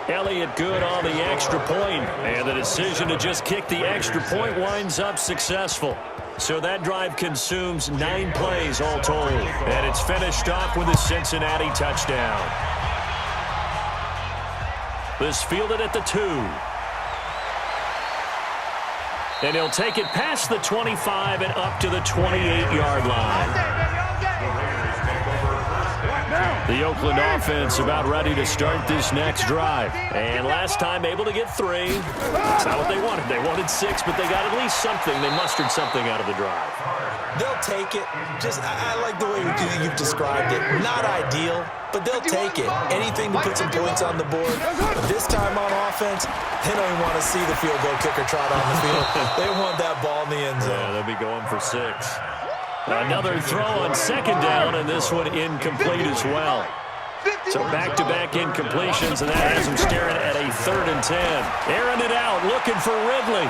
Elliott good on the extra point, and the decision to just kick the extra point winds up successful. So that drive consumes 9 plays all told, and it's finished off with a Cincinnati touchdown. This fielded at the 2. And he'll take it past the 25 and up to the 28-yard line. The Oakland offense about ready to start this next drive. And last time able to get 3. That's not what they wanted. They wanted 6, but they got at least something. They mustered something out of the drive. They'll take it. I like the way you've described it. Not ideal, but they'll take it. Anything to put some points on the board. But this time on offense, they don't even want to see the field goal kicker trot on the field. They want that ball in the end zone. Yeah, they'll be going for 6. Another throw on 2nd down, and this one incomplete as well. So back-to-back incompletions, and that has him staring at a 3rd and 10. Airing it out, looking for Ridley.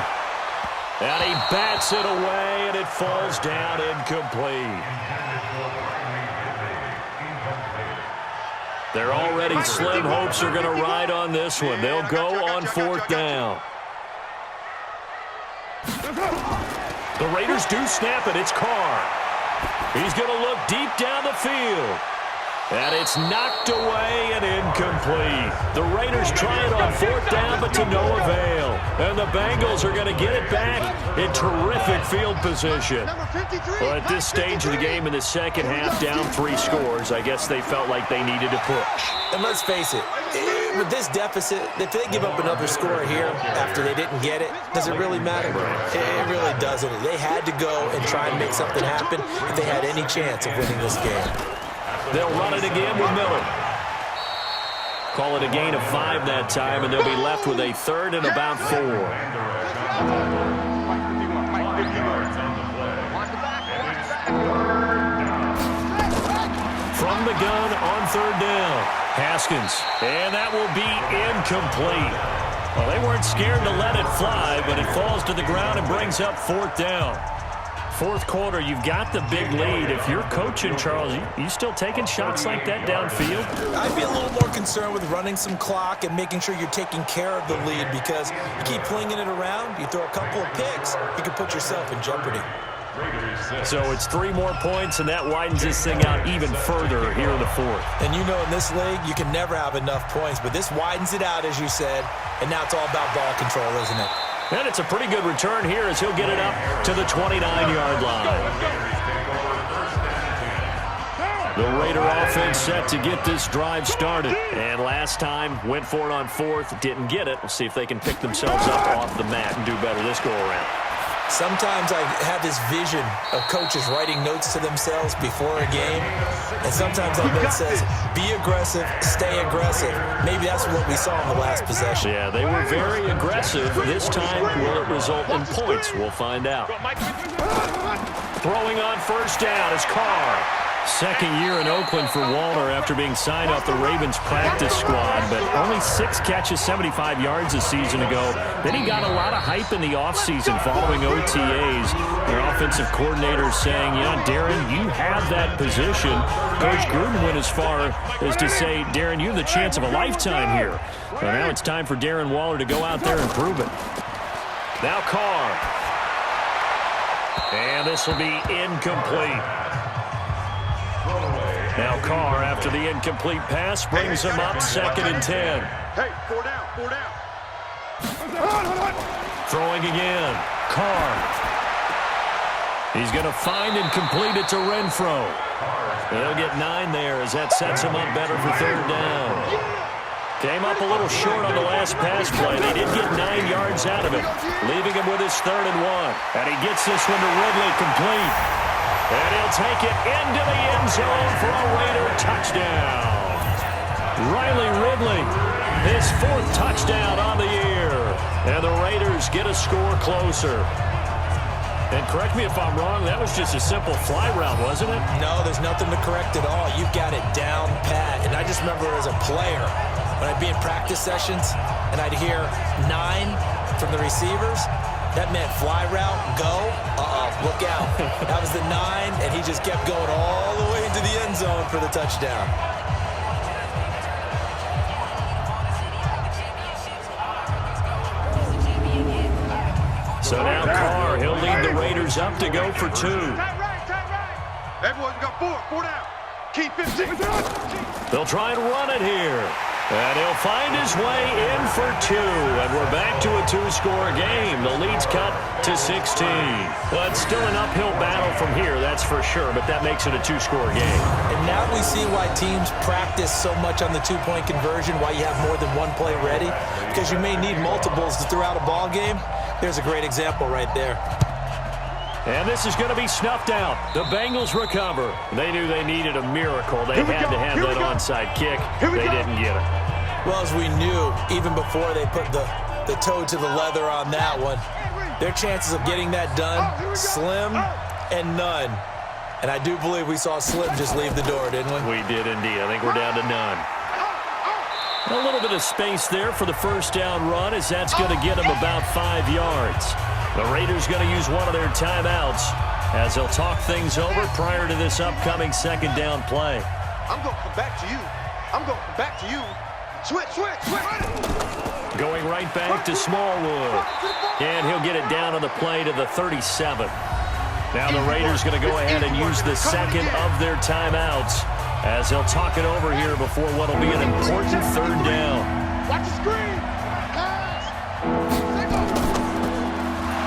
And he bats it away, and it falls down incomplete. Their already slim hopes are going to ride on this one. They'll go on 4th down. The Raiders do snap it. It's Carr. He's going to look deep down the field. And it's knocked away and incomplete. The Raiders try it on 4th down, but to no avail. And the Bengals are going to get it back in terrific field position. Well, at this stage of the game in the second half, down 3 scores, I guess they felt like they needed to push. And let's face it, with this deficit, if they give up another score here after they didn't get it, does it really matter? It really doesn't. They had to go and try and make something happen if they had any chance of winning this game. They'll run it again with Miller. Call it a gain of 5 that time, and they'll be left with a 3rd and about 4. From the gun on 3rd down. Haskins, and that will be incomplete. Well, they weren't scared to let it fly, but it falls to the ground and brings up 4th down. 4th quarter, you've got the big lead. If you're coaching, Charles, you still taking shots like that downfield? I'd be a little more concerned with running some clock and making sure you're taking care of the lead, because you keep flinging it around, you throw a couple of picks, you can put yourself in jeopardy. So it's 3 more points, and that widens this thing out even further here in the fourth. And you know in this league, you can never have enough points, but this widens it out, as you said, and now it's all about ball control, isn't it? And it's a pretty good return here as he'll get it up to the 29-yard line. The Raider offense set to get this drive started. And last time, went for it on 4th, didn't get it. We'll see if they can pick themselves up off the mat and do better this go-around. Sometimes I have this vision of coaches writing notes to themselves before a game, and sometimes that note says, be aggressive, stay aggressive. Maybe that's what we saw in the last possession. Yeah, they were very aggressive. This time, will it result in points? We'll find out. Throwing on first down is Carr. Second year in Oakland for Walter after being signed off the Ravens practice squad, but only 6 catches, 75 yards a season ago. Then he got a lot of hype in the offseason following OTAs. Their offensive coordinator saying, yeah, Darren, you have that position. Coach Gruden went as far as to say, Darren, you have the chance of a lifetime here. But now it's time for Darren Waller to go out there and prove it. Now Carr. And this will be incomplete. Now Carr, after the incomplete pass, brings him up 2nd and 10. Hey, 4 down, 4 down. Throwing again. Carr. He's going to find and complete it to Renfro. They'll get 9 there as that sets him up better for 3rd down. Came up a little short on the last pass play. They did get 9 yards out of it, leaving him with his 3rd and 1. And he gets this one to Ridley complete. And he'll take it into the end zone for a Raider touchdown. Riley Ridley, his 4th touchdown on the year. And the Raiders get a score closer. And correct me if I'm wrong, that was just a simple fly route, wasn't it? No, there's nothing to correct at all. You've got it down pat. And I just remember as a player, when I'd be in practice sessions and I'd hear 9 from the receivers, that meant fly route, go, look out. That was the 9, and he just kept going all the way into the end zone for the touchdown. So now Carr, he'll lead the Raiders up to go for 2. Tight right. Everyone's got 4 down. Keep 15. They'll try and run it here. And he'll find his way in for 2. And we're back to a 2-score game. The lead's cut to 16. Well, it's still an uphill battle from here, that's for sure, but that makes it a 2-score game. And now we see why teams practice so much on the 2-point conversion, why you have more than one play ready, because you may need multiples to throw out a ball game. There's a great example right there. And this is going to be snuffed out. The Bengals recover. They knew they needed a miracle. They had to have that onside kick. They didn't get it. Well, as we knew, even before they put the toe to the leather on that one, their chances of getting that done, slim and none. And I do believe we saw Slim just leave the door, didn't we? We did indeed. I think we're down to none. A little bit of space there for the first down run, as that's going to get him about 5 yards. The Raiders going to use one of their timeouts as they'll talk things over prior to this upcoming 2nd down play. I'm going to come back to you. I'm going to come back to you. Switch. Going right back to Smallwood. And he'll get it down on the play to the 37. Now the Raiders going to go ahead and use the 2nd of their timeouts as they'll talk it over here before what will be an important 3rd down. Watch the screen.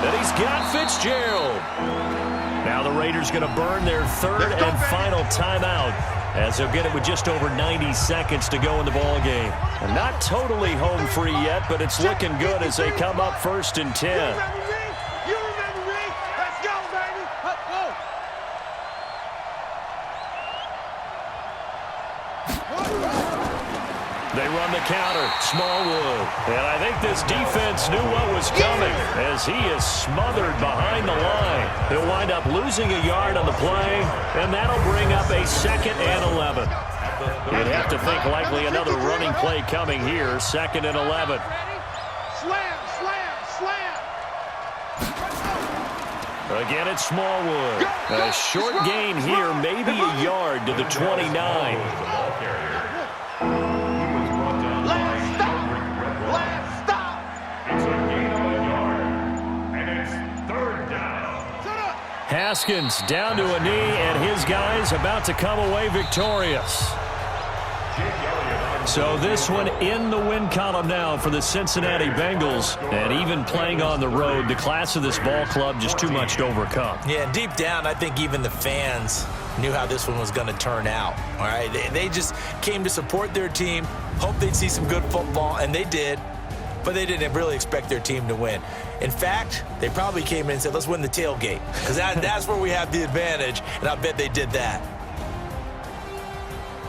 And he's got Fitzgerald. Now the Raiders going to burn their 3rd and final timeout as they'll get it with just over 90 seconds to go in the ball game. And not totally home free yet, but it's looking good as they come up 1st and 10. You remember me? Let's go, baby. Let's go. They run the counter. Smallwood. And I think this defense knew what was coming as he is smothered behind the line. He'll wind up losing a yard on the play, and that'll bring up a 2nd and 11. You'd have to think likely another running play coming here. 2nd and 11. Slam. Again, it's Smallwood. A short gain here, maybe a yard to the 29. Last stop. It's a gain of a yard, and it's 3rd down. Haskins down to a knee, and his guys about to come away victorious. So this one in the win column now for the Cincinnati Bengals. And even playing on the road, the class of this ball club just too much to overcome. Yeah, deep down, I think even the fans knew how this one was going to turn out. All right, they just came to support their team, hoped they'd see some good football, and they did. But they didn't really expect their team to win. In fact, they probably came in and said, let's win the tailgate, because that's where we have the advantage, and I bet they did that.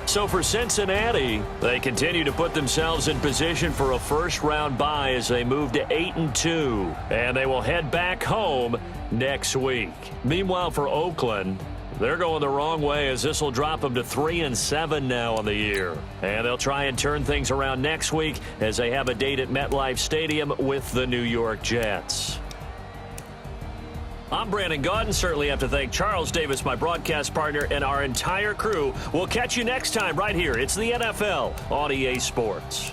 So for Cincinnati, they continue to put themselves in position for a first-round bye as they move to 8-2, and they will head back home next week. Meanwhile, for Oakland, they're going the wrong way as this will drop them to 3-7 now on the year. And they'll try and turn things around next week as they have a date at MetLife Stadium with the New York Jets. I'm Brandon Gaudin. Certainly have to thank Charles Davis, my broadcast partner, and our entire crew. We'll catch you next time right here. It's the NFL on EA Sports.